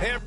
Hey.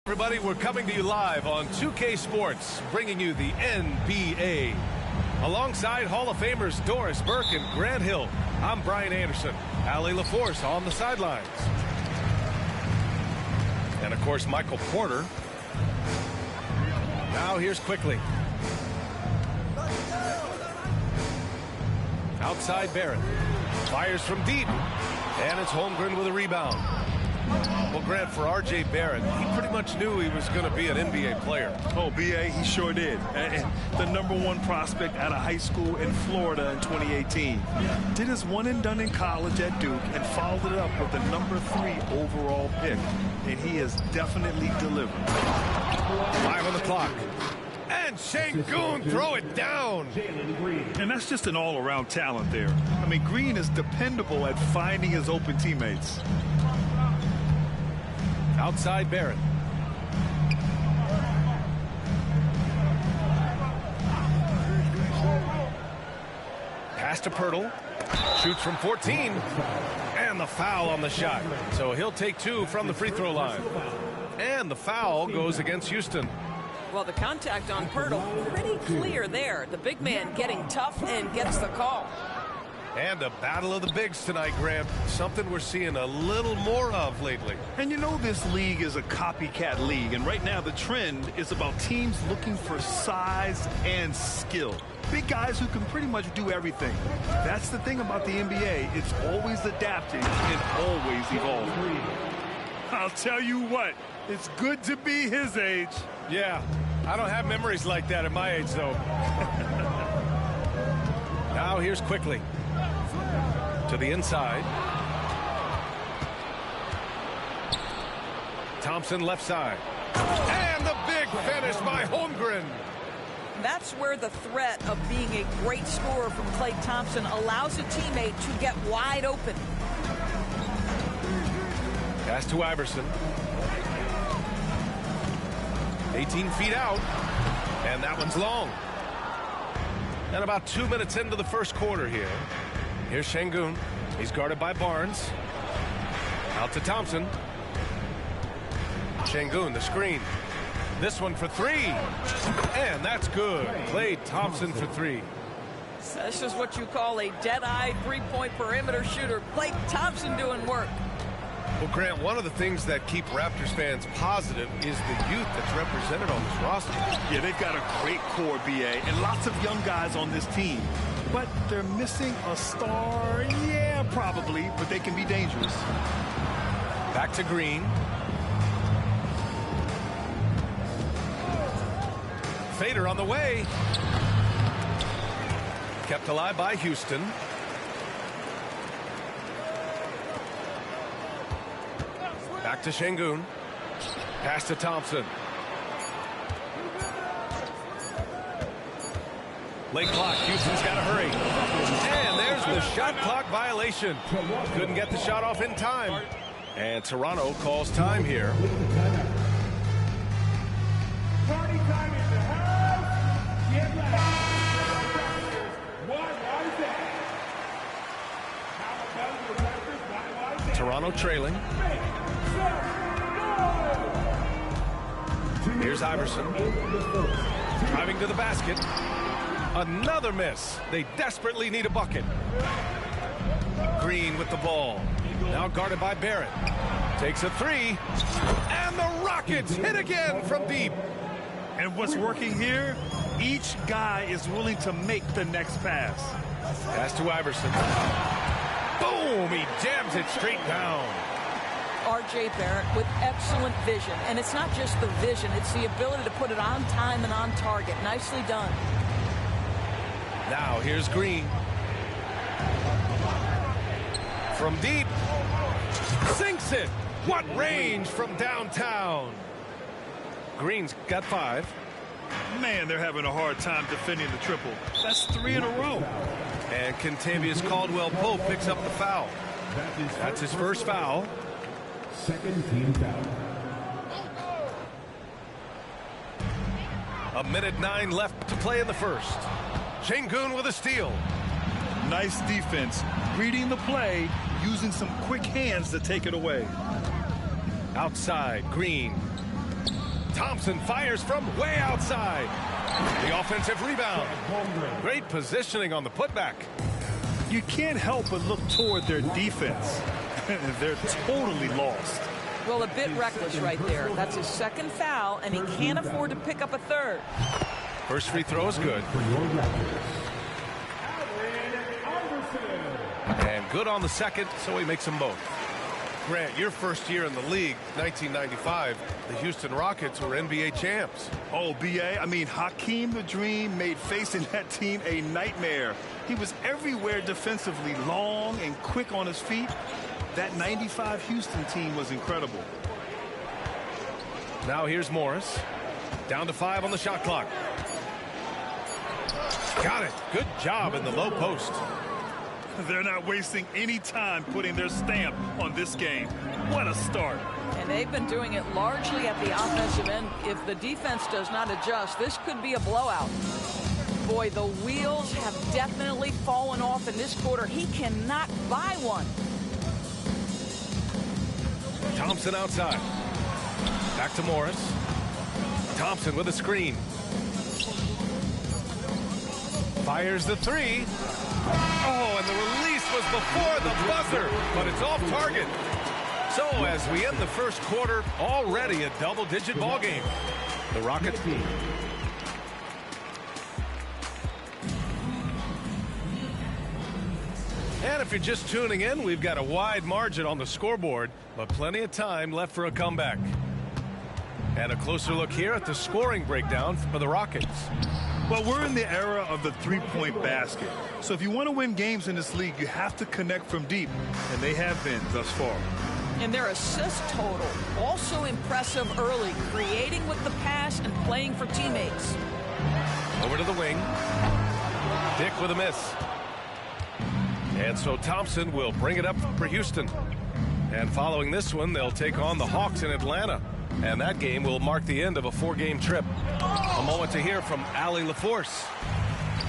Everybody, we're coming to you live on 2K Sports, bringing you the NBA. Alongside Hall of Famers Doris Burke and Grant Hill, I'm Brian Anderson. Allie LaForce on the sidelines. And, of course, Michael Porter. Now here's Quickly. Outside Barrett. Fires from deep. And it's Holmgren with a rebound. Well, Grant, for R.J. Barrett, he pretty much knew he was going to be an NBA player. Oh, B.A., he sure did. And the #1 prospect out of high school in Florida in 2018. Did his one and done in college at Duke and followed it up with the #3 overall pick. And he has definitely delivered. 5 on the clock. And Şengün throw it down. And that's just an all-around talent there. I mean, Green is dependable at finding his open teammates. Outside Barrett. Pass to Pirtle. Shoots from 14. And the foul on the shot. So he'll take 2 from the free throw line. And the foul goes against Houston. Well, the contact on Pirtle, pretty clear there. The big man getting tough and gets the call. And a battle of the bigs tonight, Grant. Something we're seeing a little more of lately. And you know this league is a copycat league. And right now the trend is about teams looking for size and skill. Big guys who can pretty much do everything. That's the thing about the NBA. It's always adapting and always evolving. I'll tell you what, it's good to be his age. Yeah, I don't have memories like that at my age, though. Now here's Quickly. To the inside. Thompson left side. And the big finish by Holmgren. That's where the threat of being a great scorer from Klay Thompson allows a teammate to get wide open. Pass to Iverson. 18 feet out. And that one's long. And about 2 minutes into the first quarter here. Here's Şengün. He's guarded by Barnes. Out to Thompson. Şengün, the screen. This one for 3. And that's good. Klay Thompson for 3. That's just what you call a dead-eye three-point perimeter shooter. Klay Thompson doing work. Well, Grant, one of the things that keep Raptors fans positive is the youth that's represented on this roster. Yeah, they've got a great core, B.A., and lots of young guys on this team. But they're missing a star. Yeah, probably, but they can be dangerous. Back to Green. Fader on the way. Kept alive by Houston. Back to Şengün. Pass to Thompson. Late clock. Houston's got to hurry. And there's the shot clock violation. Couldn't get the shot off in time. And Toronto calls time here. Party time in the house. Get loud. Toronto trailing. Here's Iverson. Driving to the basket. Another miss. They desperately need a bucket. Green with the ball. Now guarded by Barrett. Takes a three. And the Rockets hit again from deep. And what's working here, each guy is willing to make the next pass. Pass to Iverson. Boom! He jams it straight down. R.J. Barrett with excellent vision. And it's not just the vision, it's the ability to put it on time and on target. Nicely done. Now here's Green. From deep. Sinks it. What range from downtown. Green's got 5. Man, they're having a hard time defending the triple. That's 3 in a row. And Kentavious Caldwell-Pope picks up the foul. That's his first foul. Second team foul. 1:09 left to play in the first. Şengün with a steal. Nice defense, reading the play, using some quick hands to take it away. Outside, Green. Thompson fires from way outside. The offensive rebound. Great positioning on the putback. You can't help but look toward their defense. They're totally lost. Well, a bit reckless right there. That's his second foul, and he can't afford to pick up a third. First free throw is good. And good on the second, so he makes them both. Grant, your first year in the league, 1995, the Houston Rockets were NBA champs. Oh, B.A., I mean, Hakeem the Dream made facing that team a nightmare. He was everywhere defensively, long and quick on his feet. That 95 Houston team was incredible. Now here's Morris. Down to 5 on the shot clock. Got it. Good job in the low post. They're not wasting any time putting their stamp on this game. What a start. And they've been doing it largely at the offensive end. If the defense does not adjust, this could be a blowout. Boy, the wheels have definitely fallen off in this quarter. He cannot buy one. Thompson outside. Back to Morris. Thompson with a screen. Fires the three. Oh, and the release was before the buzzer, but it's off target. So as we end the first quarter, already a double-digit ball game. The Rockets. And if you're just tuning in, we've got a wide margin on the scoreboard, but plenty of time left for a comeback. And a closer look here at the scoring breakdown for the Rockets. Well, we're in the era of the three-point basket. So if you want to win games in this league, you have to connect from deep, and they have been thus far. And their assist total, also impressive early, creating with the pass and playing for teammates. Over to the wing. Dick with a miss. And so Thompson will bring it up for Houston. And following this one, they'll take on the Hawks in Atlanta. And that game will mark the end of a 4-game trip. A moment to hear from Allie LaForce.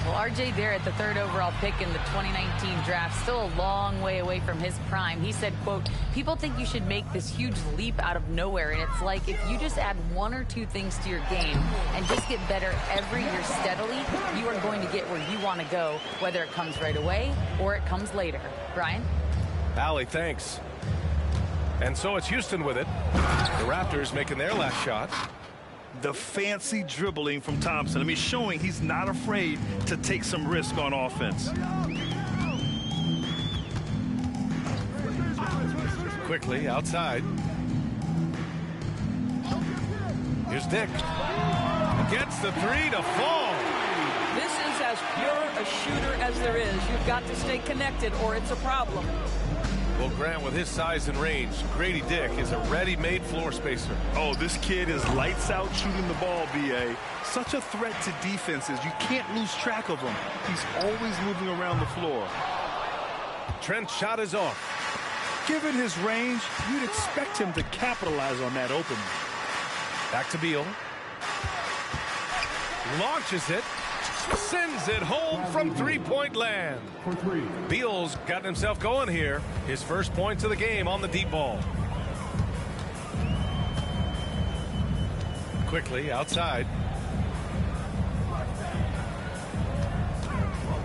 Well, R.J. Barrett, the 3rd overall pick in the 2019 draft, still a long way away from his prime. He said, quote, people think you should make this huge leap out of nowhere. And it's like if you just add 1 or 2 things to your game and just get better every year steadily, you are going to get where you want to go, whether it comes right away or it comes later. Brian? Allie, thanks. And so it's Houston with it. The Raptors making their last shot. The fancy dribbling from Thompson. I mean, showing he's not afraid to take some risk on offense. Quickly outside. Here's Dick. Gets the 3 to fall. This is as pure a shooter as there is. You've got to stay connected or it's a problem. Well, Grant, with his size and range, Grady Dick is a ready-made floor spacer. Oh, this kid is lights out shooting the ball, B.A. Such a threat to defenses. You can't lose track of him. He's always moving around the floor. Trent's shot is off. Given his range, you'd expect him to capitalize on that opening. Back to Beal. Launches it. Sends it home from three-point land. Beal's gotten himself going here. His first points of the game on the deep ball. Quickly outside.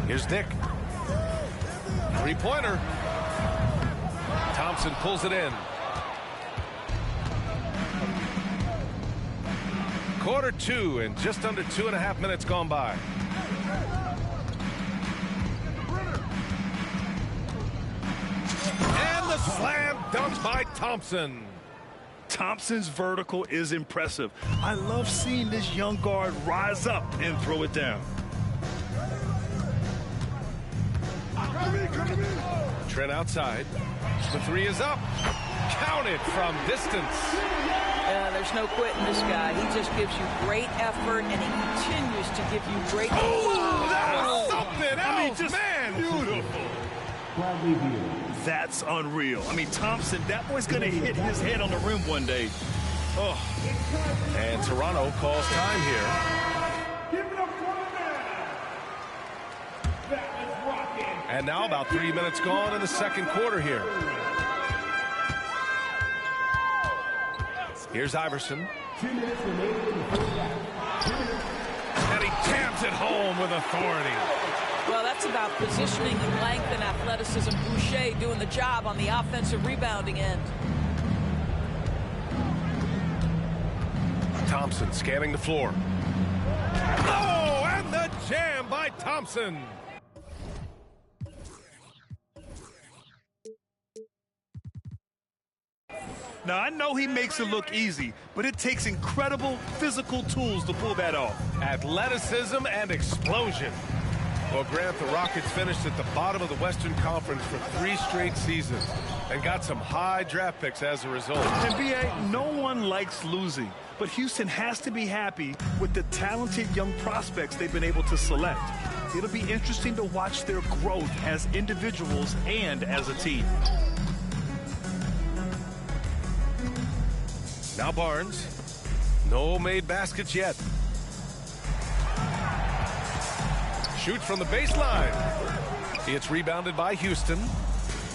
Here's Dick. Three-pointer. Thompson pulls it in. Quarter two and just under 2.5 minutes gone by. And the slam dunk by Thompson. Thompson's vertical is impressive. I love seeing this young guard rise up and throw it down. Trent outside. The three is up. Counted from distance. There's no quitting this guy. He just gives you great effort, and he continues to give you great... Oh, that was something else, I mean, just man. Beautiful. That's unreal. I mean, Thompson, that boy's going to hit his head on the rim one day. Oh. And Toronto calls time here. Give it up for the man. That was rocking. And now about 3 minutes gone in the second quarter here. Here's Iverson. 2 minutes remaining in the first half. And he jams it home with authority. Well, that's about positioning and length and athleticism. Boucher doing the job on the offensive rebounding end. Thompson scanning the floor. Oh, and the jam by Thompson. Now, I know he makes it look easy, but it takes incredible physical tools to pull that off. Athleticism and explosion. Well, Grant, the Rockets finished at the bottom of the Western Conference for 3 straight seasons and got some high draft picks as a result. NBA, no one likes losing, but Houston has to be happy with the talented young prospects they've been able to select. It'll be interesting to watch their growth as individuals and as a team. Now Barnes. No made baskets yet. Shoots from the baseline. It's rebounded by Houston.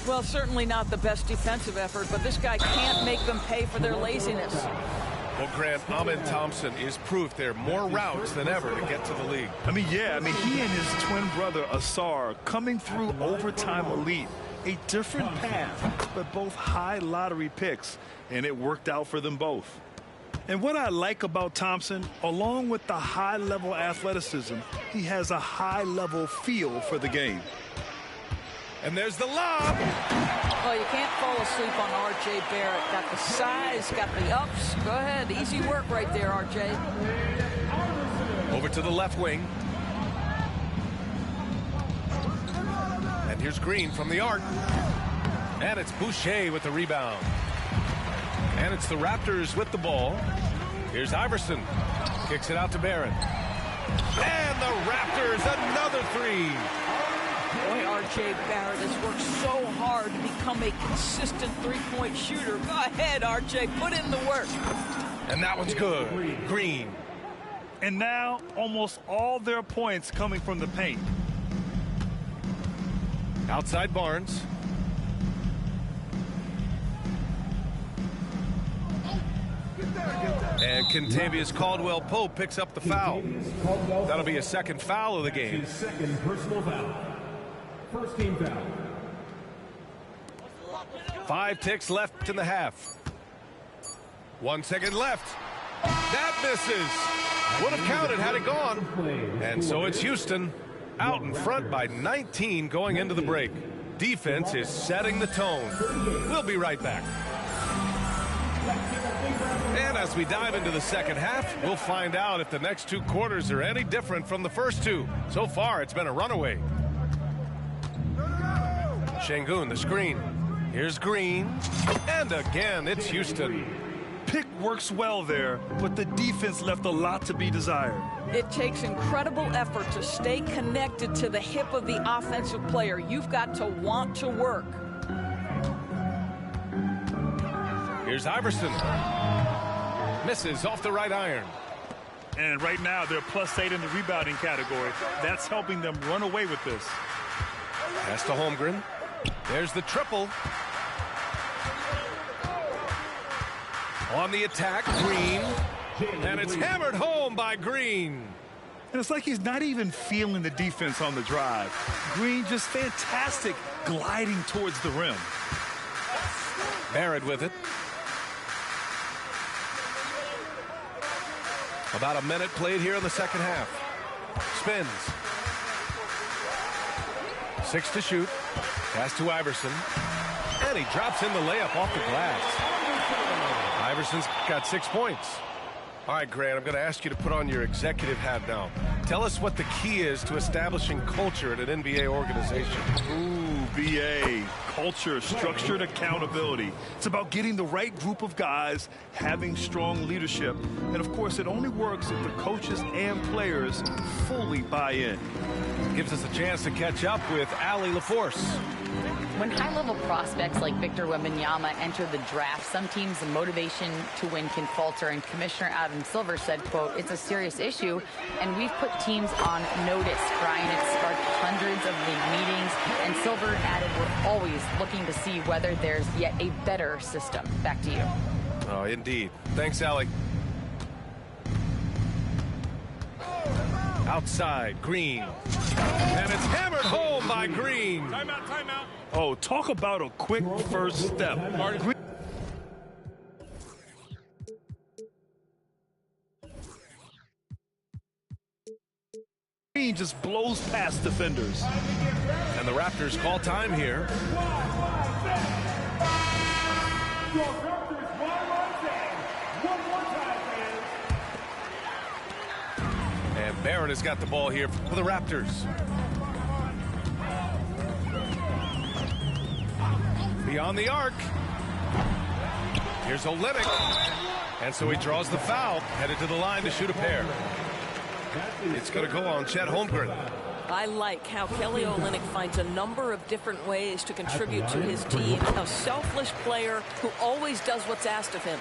Well, certainly not the best defensive effort, but this guy can't make them pay for their laziness. Well, Grant, Amen Thompson is proof there are more routes than ever to get to the league. I mean, he and his twin brother, Asar, coming through overtime elite. A different path, but both high lottery picks, and it worked out for them both. And what I like about Thompson, along with the high-level athleticism, he has a high-level feel for the game. And there's the lob. Well, you can't fall asleep on R.J. Barrett. Got the size, got the ups. Go ahead. Easy work right there, R.J. Over to the left wing. And here's Green from the arc. And it's Boucher with the rebound. And it's the Raptors with the ball. Here's Iverson. Kicks it out to Barrett. And the Raptors, another three. Boy, R.J. Barrett has worked so hard to become a consistent three-point shooter. Go ahead, R.J., put in the work. And that one's good. Green. And now, almost all their points coming from the paint. Outside Barnes. And Kentavious Caldwell-Pope picks up the foul. That'll be a second foul of the game. His second personal foul. First team foul. 5 ticks left in the half. 1 second left. That misses. Would have counted had it gone. And so it's Houston out in front by 19 going into the break. Defense is setting the tone. We'll be right back. And as we dive into the second half, we'll find out if the next 2 quarters are any different from the first 2. So far, it's been a runaway. Şengün, the screen. Here's Green. And again, it's Houston. Pick works well there, but the defense left a lot to be desired. It takes incredible effort to stay connected to the hip of the offensive player. You've got to want to work. Here's Iverson. Misses off the right iron. And right now, they're +8 in the rebounding category. That's helping them run away with this. Pass to Holmgren. There's the triple. On the attack, Green. And it's hammered home by Green. And it's like he's not even feeling the defense on the drive. Green just fantastic gliding towards the rim. Barrett with it. About a minute played here in the second half. Spins. 6 to shoot. Pass to Iverson. And he drops in the layup off the glass. Iverson's got 6 points. All right, Grant, I'm going to ask you to put on your executive hat now. Tell us what the key is to establishing culture at an NBA organization. Ooh, BA. Culture, structured accountability. It's about getting the right group of guys, having strong leadership. And, of course, it only works if the coaches and players fully buy in. Gives us a chance to catch up with Allie LaForce. When high-level prospects like Victor Wembanyama enter the draft, some teams' motivation to win can falter, and Commissioner Adam Silver said, quote, "It's a serious issue, and we've put teams on notice." Brian, it sparked hundreds of league meetings, and Silver added, "We're always looking to see whether there's yet a better system." Back to you. Oh, indeed. Thanks, Allie. Outside, Green. And it's hammered home by Green. Timeout, timeout. Oh, talk about a quick first step. Green just blows past defenders. And the Raptors call time here. And Barrett has got the ball here for the Raptors. Beyond the arc. Here's Olynyk. And so he draws the foul, headed to the line to shoot a pair. It's going to go on Chet Holmgren. I like how Kelly Olynyk finds a number of different ways to contribute to his team. A selfless player who always does what's asked of him.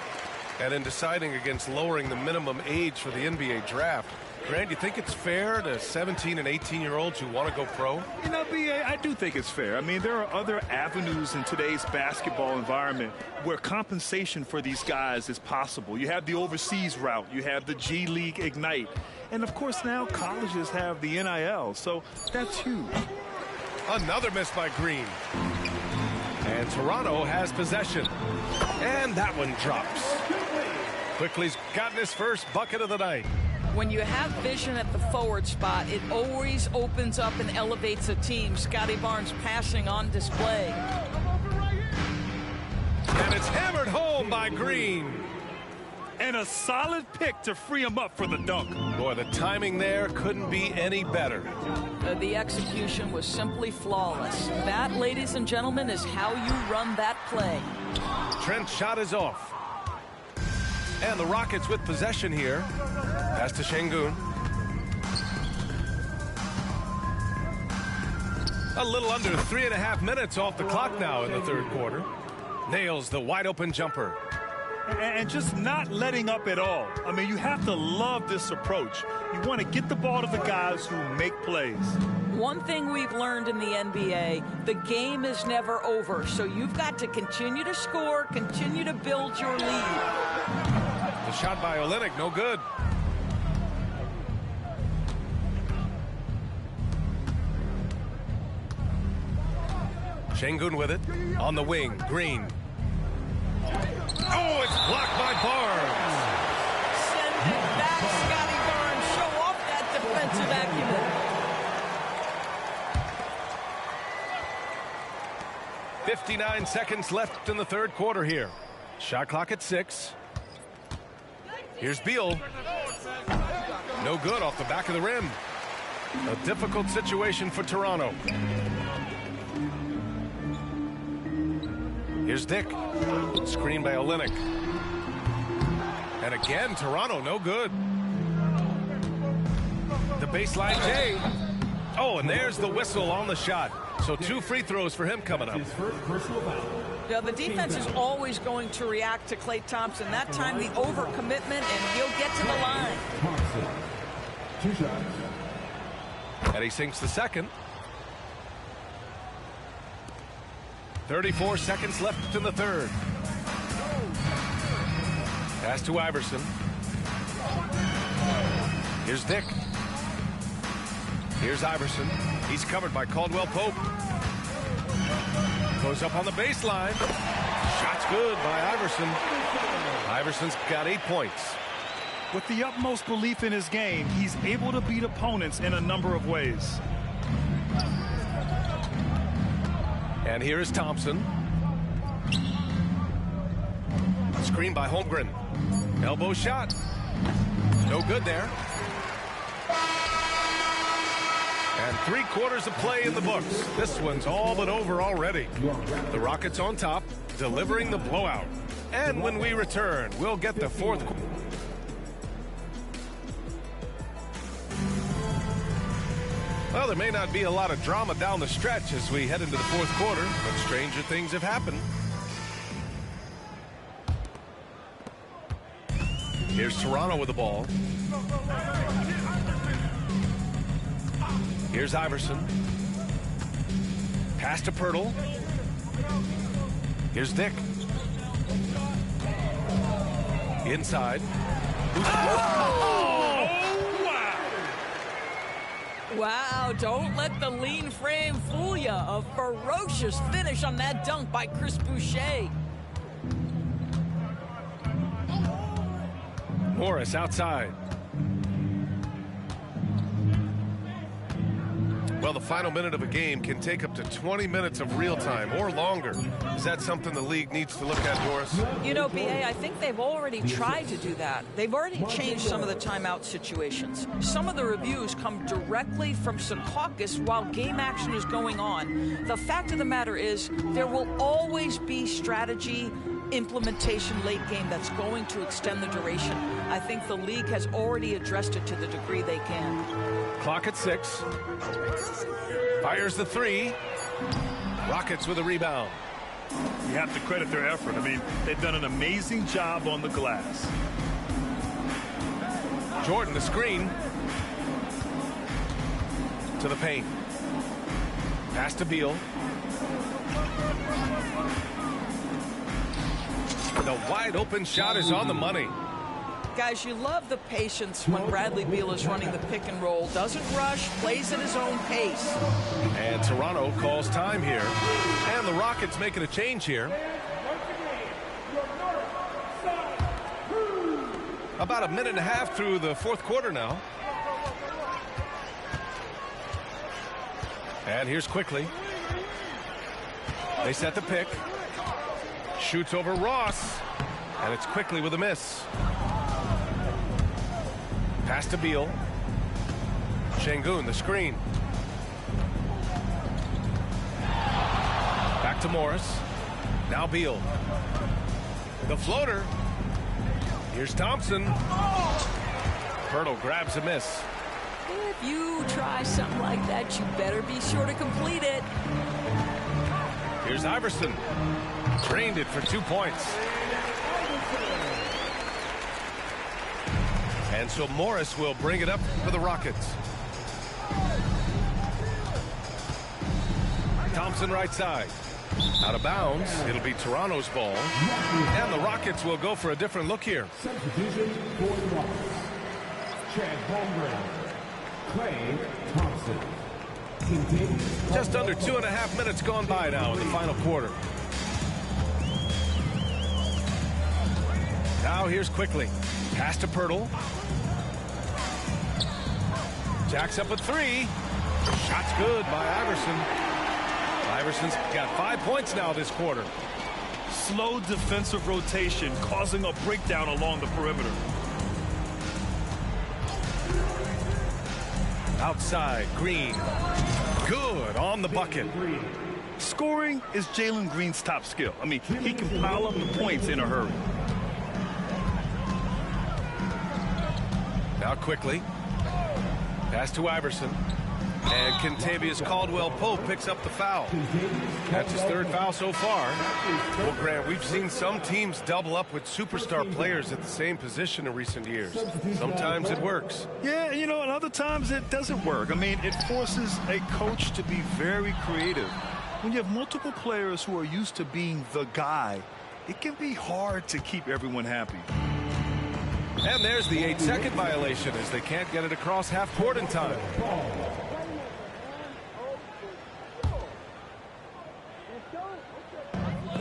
And in deciding against lowering the minimum age for the NBA draft, Grant, do you think it's fair to 17 and 18-year-olds who want to go pro? You know, BA, I do think it's fair. I mean, there are other avenues in today's basketball environment where compensation for these guys is possible. You have the overseas route. You have the G League Ignite. And, of course, now colleges have the NIL, so that's huge. Another miss by Green. And Toronto has possession. And that one drops. Quickly's gotten his first bucket of the night. When you have vision at the forward spot, it always opens up and elevates a team. Scotty Barnes passing on display. And it's hammered home by Green. And a solid pick to free him up for the dunk. Boy, the timing there couldn't be any better. The execution was simply flawless. That, ladies and gentlemen, is how you run that play. Trent's shot is off. And the Rockets with possession here. Pass to Şengün. A little under 3.5 minutes off the clock now in the third quarter. Nails the wide open jumper. And just not letting up at all. I mean, you have to love this approach. You want to get the ball to the guys who make plays. One thing we've learned in the NBA, the game is never over. So you've got to continue to score, continue to build your lead. The shot by Olynyk, no good. Şengün with it. On the wing, Green. Oh, it's blocked by Barnes. Send it back, Scotty Barnes. Show off that defensive acumen. 59 seconds left in the third quarter here. Shot clock at 6. Here's Beal. No good off the back of the rim. A difficult situation for Toronto. Here's Dick. Screen by Olynyk. And again, Toronto, no good. The baseline, Jay. Oh, and there's the whistle on the shot. So 2 free throws for him coming up. Yeah, the defense is always going to react to Klay Thompson. That time, the overcommitment, and he'll get to the line. 2 shots. And he sinks the second. 34 seconds left in the third. Pass to Iverson. Here's Dick. Here's Iverson. He's covered by Caldwell Pope. Goes up on the baseline. Shot's good by Iverson. Iverson's got 8 points. With the utmost belief in his game, he's able to beat opponents in a number of ways. And here is Thompson. Screen by Holmgren. Elbow shot. No good there. And 3/4 of play in the books. This one's all but over already. The Rockets on top, delivering the blowout. And when we return, we'll get the fourth quarter. Well, there may not be a lot of drama down the stretch as we head into the fourth quarter, but stranger things have happened. Here's Toronto with the ball. Here's Iverson. Pass to Pirtle. Here's Dick. Inside. Wow, don't let the lean frame fool you. A ferocious finish on that dunk by Chris Boucher. Morris outside. Well, the final minute of a game can take up to 20 minutes of real time or longer. Is that something the league needs to look at, Doris? You know, BA, I think they've already tried to do that. They've already changed some of the timeout situations. Some of the reviews come directly from Secaucus while game action is going on. The fact of the matter is there will always be strategy implementation late game that's going to extend the duration. I think the league has already addressed it to the degree they can. Clock at 6. Fires the 3. Rockets with a rebound. You have to credit their effort. I mean, they've done an amazing job on the glass. Jordan, the screen. To the paint. Pass to Beal. The wide open shot is on the money. Guys, you love the patience when Bradley Beal is running the pick and roll. Doesn't rush, plays at his own pace. And Toronto calls time here. And the Rockets making a change here. About a minute and a half through the fourth quarter now. And here's Quickly. They set the pick. Shoots over Ross. And it's Quickly with a miss. Pass to Beal. Şengün, the screen. Back to Morris. Now Beal. The floater. Here's Thompson. Pirtle grabs a miss. If you try something like that, you better be sure to complete it. Here's Iverson. Drained it for 2 points. And so Morris will bring it up for the Rockets. Thompson right side. Out of bounds. It'll be Toronto's ball. And the Rockets will go for a different look here. Substitution for the Rockets. Chad Holmgren. Clay Thompson. Just under 2.5 minutes gone by now in the final quarter. Now here's Quickly. Pass to Pirtle. Jacks up a 3. Shot's good by Iverson. Iverson's got 5 points now this quarter. Slow defensive rotation causing a breakdown along the perimeter. Outside, Green. Good on the bucket. Scoring is Jalen Green's top skill. I mean, he can pile up the points in a hurry. Now Quickly. Pass to Iverson. And Kentavious Caldwell-Pope picks up the foul. That's his 3rd foul so far. Well, Grant, we've seen some teams double up with superstar players at the same position in recent years. Sometimes it works. Yeah, you know, and other times it doesn't work. I mean, it forces a coach to be very creative. When you have multiple players who are used to being the guy, it can be hard to keep everyone happy. And there's the 8-second violation as they can't get it across half court in time.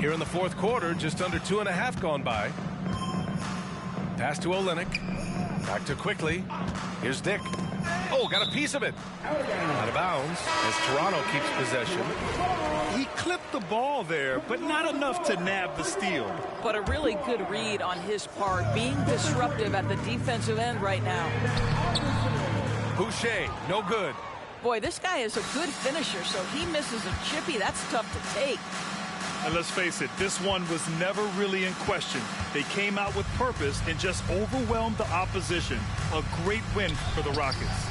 Here in the fourth quarter, just under 2.5 gone by. Pass to Olynyk. Back to quickly. Here's Dick. Oh, got a piece of it. Out of bounds as Toronto keeps possession. He clipped the ball there, but not enough to nab the steal. But a really good read on his part, being disruptive at the defensive end right now. Boucher, no good. Boy, this guy is a good finisher, so he misses a chippy. That's tough to take. And let's face it, this one was never really in question. They came out with purpose and just overwhelmed the opposition. A great win for the Rockets.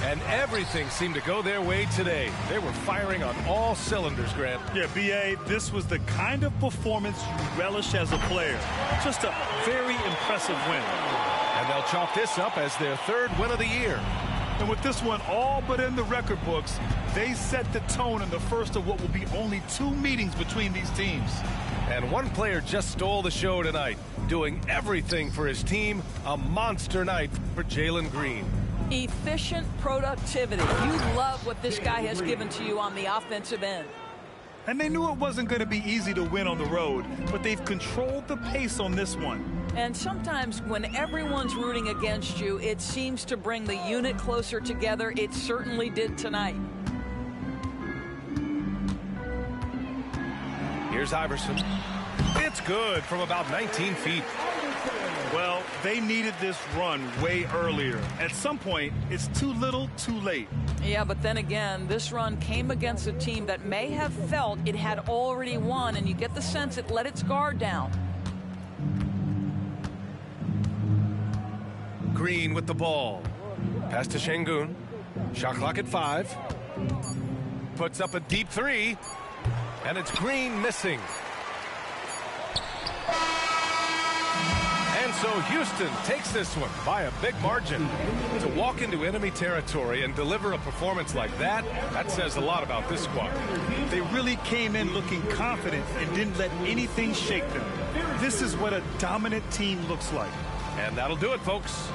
And everything seemed to go their way today. They were firing on all cylinders, Grant. Yeah, B.A., this was the kind of performance you relish as a player. Just a very impressive win. And they'll chalk this up as their third win of the year. And with this one all but in the record books, they set the tone in the first of what will be only 2 meetings between these teams. And one player just stole the show tonight, doing everything for his team. A monster night for Jalen Green. Efficient productivity. You love what this guy has given to you on the offensive end. And they knew it wasn't going to be easy to win on the road, but they've controlled the pace on this one. And sometimes when everyone's rooting against you, it seems to bring the unit closer together. It certainly did tonight. Here's Iverson. It's good from about 19 feet. Well, they needed this run way earlier. At some point, it's too little, too late. Yeah, but then again, this run came against a team that may have felt it had already won, and you get the sense it let its guard down. Green with the ball. Pass to Şengün. Shot clock at 5. Puts up a deep 3. And it's Green missing. And so Houston takes this one by a big margin. To walk into enemy territory and deliver a performance like that, that says a lot about this squad. They really came in looking confident and didn't let anything shake them. This is what a dominant team looks like. And that'll do it, folks.